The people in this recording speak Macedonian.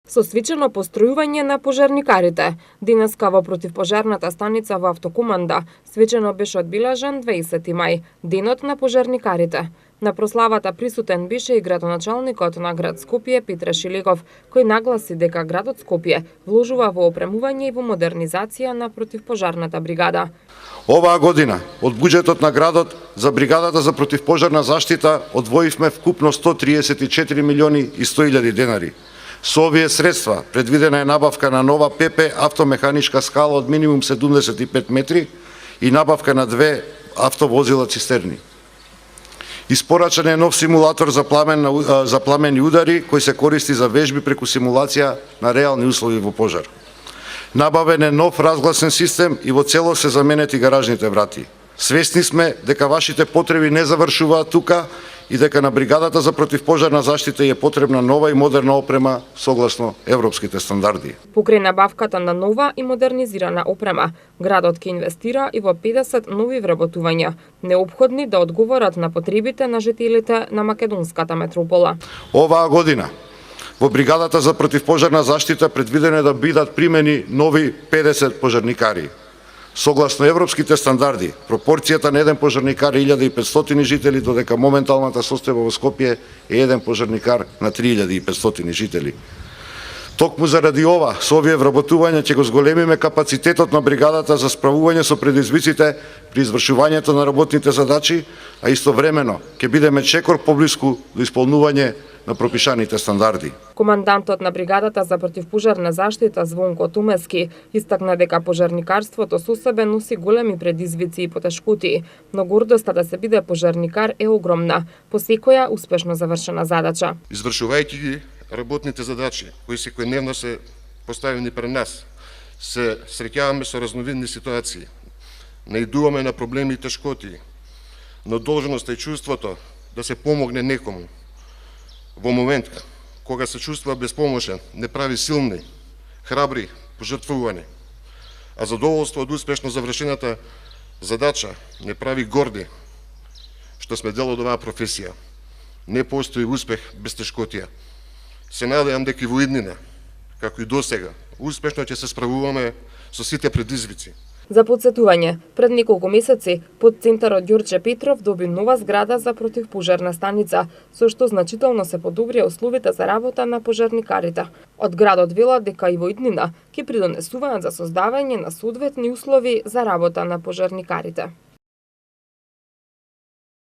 Со свечено постројување на пожарникарите. Денеска во противпожарната станица во Автокоманда свечено беше одбележан 20 мај, денот на пожарникарите. На прославата присутен беше и градоначалникот на град Скопје Петре Шилегов, кој нагласи дека градот Скопје вложува во опремување и во модернизација на противпожарната бригада. Оваа година од буџетот на градот за бригадата за противпожарна заштита одвоивме вкупно 134 милиони и 100 илјади денари. Со овие средства предвидена е набавка на нова ПП автомеханичка скала од минимум 75 метри и набавка на 2 автовозила цистерни. Испорачан е нов симулатор за пламени удари кој се користи за вежби преку симулација на реални услови во пожар. Набавен е нов разгласен систем и во целост се заменети гаражните врати. Свесни сме дека вашите потреби не завршуваат тука и дека на бригадата за противпожарна заштита е потребна нова и модерна опрема согласно европските стандарди. Покрај набавката на нова и модернизирана опрема, градот ќе инвестира и во 50 нови вработувања, неопходни да одговорат на потребите на жителите на македонската метропола. Оваа година во бригадата за противпожарна заштита предвидено е да бидат примени нови 50 пожарникари. Согласно европските стандарди, пропорцијата на еден пожарникар е 1500 жители, додека моменталната состојба во Скопје е еден пожарникар на 3500 жители. Токму заради ова, со овие вработувања ќе го зголемиме капацитетот на бригадата за справување со предизвиците при извршувањето на работните задачи, а истовремено ќе бидеме чекор поблиску до исполнување на пропишаните стандарди. Командантот на бригадата за противпожарна заштита Звонко Тумески истакна дека пожарникарството со себе носи големи предизвици и потешкоти, но гордоста да се биде пожарникар е огромна по секоја успешно завршена задача. Извршувајќи ги работните задачи кои секојдневно се поставени пред нас, се среќаваме со разновидни ситуации, наидуваме на проблеми и тешкоти, но должноста и чувството да се помогне некому во момент кога се чувствува безпомошен, не прави силни, храбри, пожртвувани, а задоволство од успешно завршената задача не прави горди, што сме дел од оваа професија. Не постои успех без тешкотија. Се надевам дека и во иднина, како и досега, успешно ќе се справуваме со сите предизвици. За подсетување, пред неколку месеци под центарот Ѓорче Петров доби нова зграда за противпожарна станица, со што значително се подобрија условите за работа на пожарникарите. Од градот велат дека и во иднина ќе придонесуваат за создавање на соодветни услови за работа на пожарникарите.